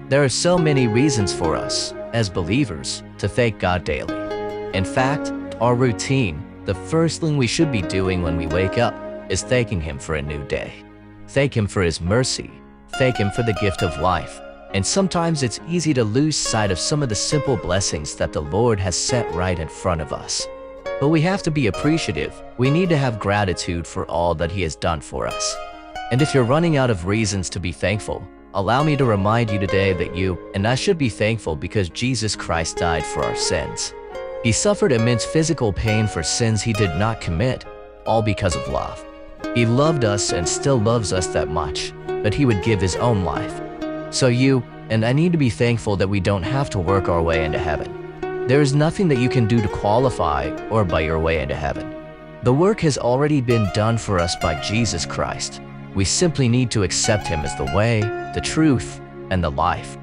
There are so many reasons for us, as believers, to thank God daily. In fact, our routine, the first thing we should be doing when we wake up, is thanking Him for a new day. Thank Him for His mercy. Thank Him for the gift of life. And sometimes it's easy to lose sight of some of the simple blessings that the Lord has set right in front of us. But we have to be appreciative. We need to have gratitude for all that He has done for us. And if you're running out of reasons to be thankful, allow me to remind you today that you and I should be thankful because Jesus Christ died for our sins. He suffered immense physical pain for sins He did not commit, all because of love. He loved us and still loves us that much, that He would give His own life. So you and I need to be thankful that we don't have to work our way into heaven. There is nothing that you can do to qualify or buy your way into heaven. The work has already been done for us by Jesus Christ. We simply need to accept Him as the way, the truth, and the life.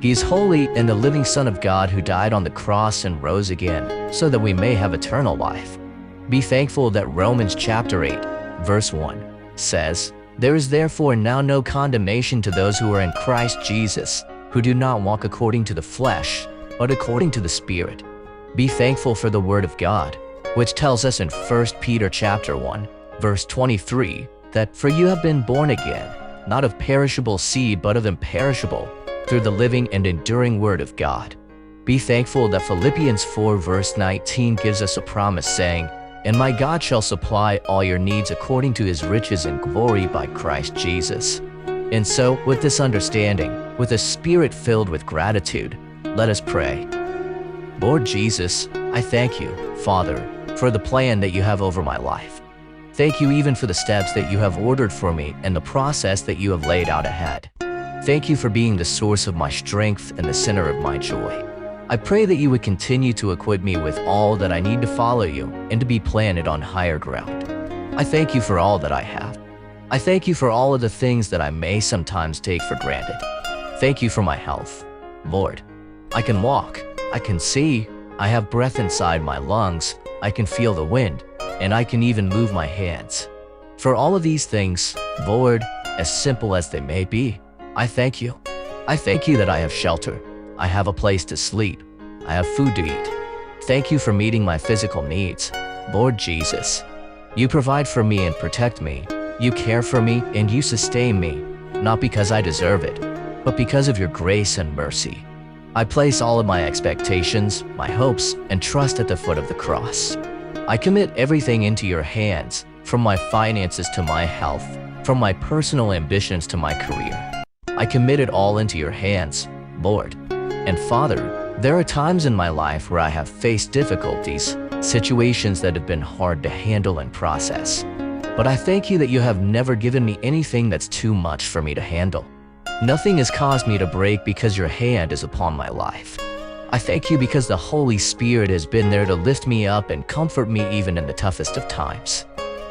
He is holy and the living Son of God who died on the cross and rose again so that we may have eternal life. Be thankful that Romans chapter 8, verse 1 says, "There is therefore now no condemnation to those who are in Christ Jesus, who do not walk according to the flesh, but according to the Spirit." Be thankful for the Word of God, which tells us in 1 Peter chapter 1, verse 23, that "For you have been born again, not of perishable seed, but of imperishable, through the living and enduring Word of God." Be thankful that Philippians 4 verse 19 gives us a promise saying, "And my God shall supply all your needs according to His riches and glory by Christ Jesus." And so, with this understanding, with a spirit filled with gratitude, let us pray. Lord Jesus, I thank you, Father, for the plan that you have over my life. Thank you even for the steps that you have ordered for me and the process that you have laid out ahead. Thank you for being the source of my strength and the center of my joy. I pray that you would continue to equip me with all that I need to follow you and to be planted on higher ground. I thank you for all that I have. I thank you for all of the things that I may sometimes take for granted. Thank you for my health. Lord, I can walk, I can see, I have breath inside my lungs, I can feel the wind, and I can even move my hands. For all of these things, Lord, as simple as they may be, I thank you. I thank you that I have shelter, I have a place to sleep, I have food to eat. Thank you for meeting my physical needs, Lord Jesus. You provide for me and protect me. You care for me and you sustain me, not because I deserve it, but because of your grace and mercy. I place all of my expectations, my hopes, and trust at the foot of the cross. I commit everything into your hands, from my finances to my health, from my personal ambitions to my career. I commit it all into your hands, Lord. And Father, there are times in my life where I have faced difficulties, situations that have been hard to handle and process. But I thank you that you have never given me anything that's too much for me to handle. Nothing has caused me to break because your hand is upon my life. I thank you because the Holy Spirit has been there to lift me up and comfort me even in the toughest of times.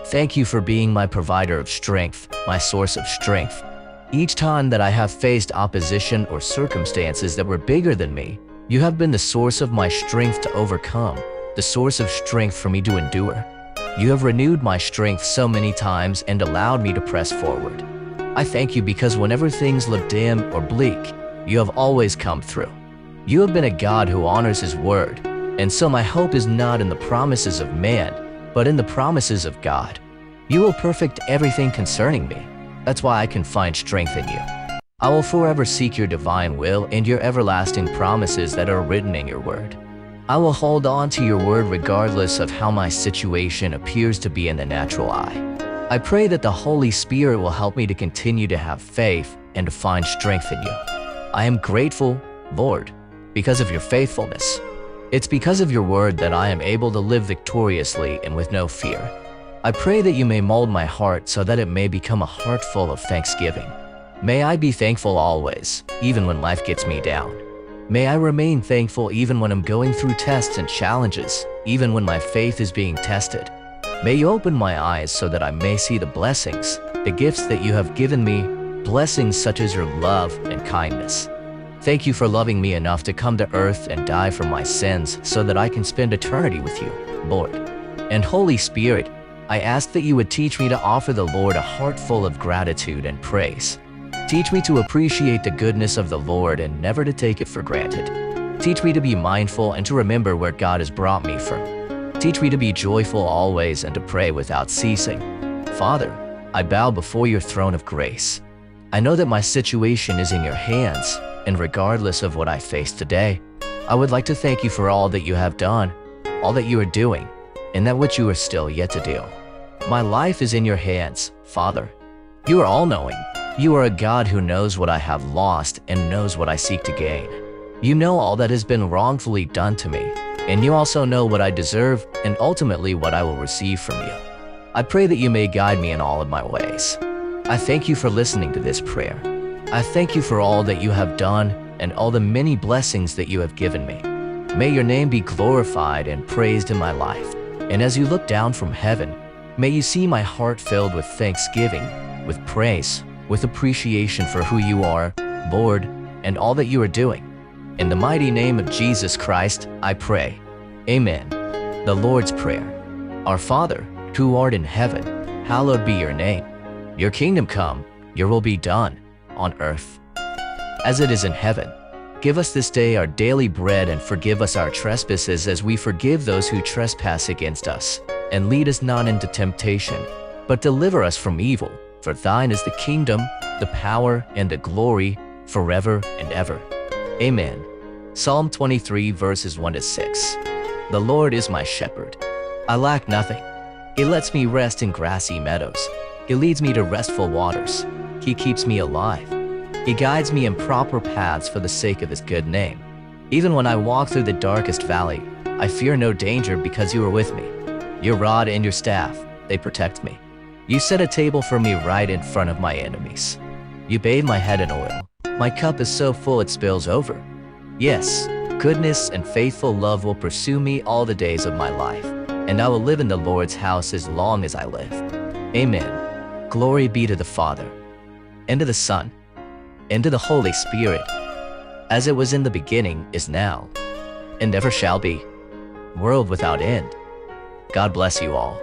Thank you for being my provider of strength, my source of strength. Each time that I have faced opposition or circumstances that were bigger than me, you have been the source of my strength to overcome, the source of strength for me to endure. You have renewed my strength so many times and allowed me to press forward. I thank you because whenever things look dim or bleak, you have always come through. You have been a God who honors His word, and so my hope is not in the promises of man, but in the promises of God. You will perfect everything concerning me. That's why I can find strength in you. I will forever seek your divine will and your everlasting promises that are written in your word. I will hold on to your word regardless of how my situation appears to be in the natural eye. I pray that the Holy Spirit will help me to continue to have faith and to find strength in you. I am grateful, Lord, because of your faithfulness. It's because of your word that I am able to live victoriously and with no fear. I pray that you may mold my heart so that it may become a heart full of thanksgiving. May I be thankful always, even when life gets me down. May I remain thankful even when I'm going through tests and challenges, even when my faith is being tested. May you open my eyes so that I may see the blessings, the gifts that you have given me, blessings such as your love and kindness. Thank you for loving me enough to come to earth and die for my sins so that I can spend eternity with you, Lord. And Holy Spirit, I ask that you would teach me to offer the Lord a heart full of gratitude and praise. Teach me to appreciate the goodness of the Lord and never to take it for granted. Teach me to be mindful and to remember where God has brought me from. Teach me to be joyful always and to pray without ceasing. Father, I bow before your throne of grace. I know that my situation is in your hands, and regardless of what I face today, I would like to thank you for all that you have done, all that you are doing, and that which you are still yet to do. My life is in your hands, Father. You are all-knowing. You are a God who knows what I have lost and knows what I seek to gain. You know all that has been wrongfully done to me, and you also know what I deserve and ultimately what I will receive from you. I pray that you may guide me in all of my ways. I thank you for listening to this prayer. I thank you for all that you have done and all the many blessings that you have given me. May your name be glorified and praised in my life. And as you look down from heaven, may you see my heart filled with thanksgiving, with praise, with appreciation for who you are, Lord, and all that you are doing. In the mighty name of Jesus Christ, I pray. Amen. The Lord's Prayer. Our Father, who art in heaven, hallowed be your name. Your kingdom come, your will be done, on earth as it is in heaven. Give us this day our daily bread, and forgive us our trespasses as we forgive those who trespass against us. And lead us not into temptation, but deliver us from evil. For thine is the kingdom, the power, and the glory, forever and ever. Amen. Psalm 23 verses 1-6. The Lord is my shepherd. I lack nothing. He lets me rest in grassy meadows. He leads me to restful waters. He keeps me alive. He guides me in proper paths for the sake of his good name. Even when I walk through the darkest valley, I fear no danger because you are with me. Your rod and your staff, they protect me. You set a table for me right in front of my enemies. You bathe my head in oil. My cup is so full it spills over. Yes, goodness and faithful love will pursue me all the days of my life, and I will live in the Lord's house as long as I live. Amen. Glory be to the Father, and to the Son, and to the Holy Spirit, as it was in the beginning, is now, and ever shall be, world without end. God bless you all.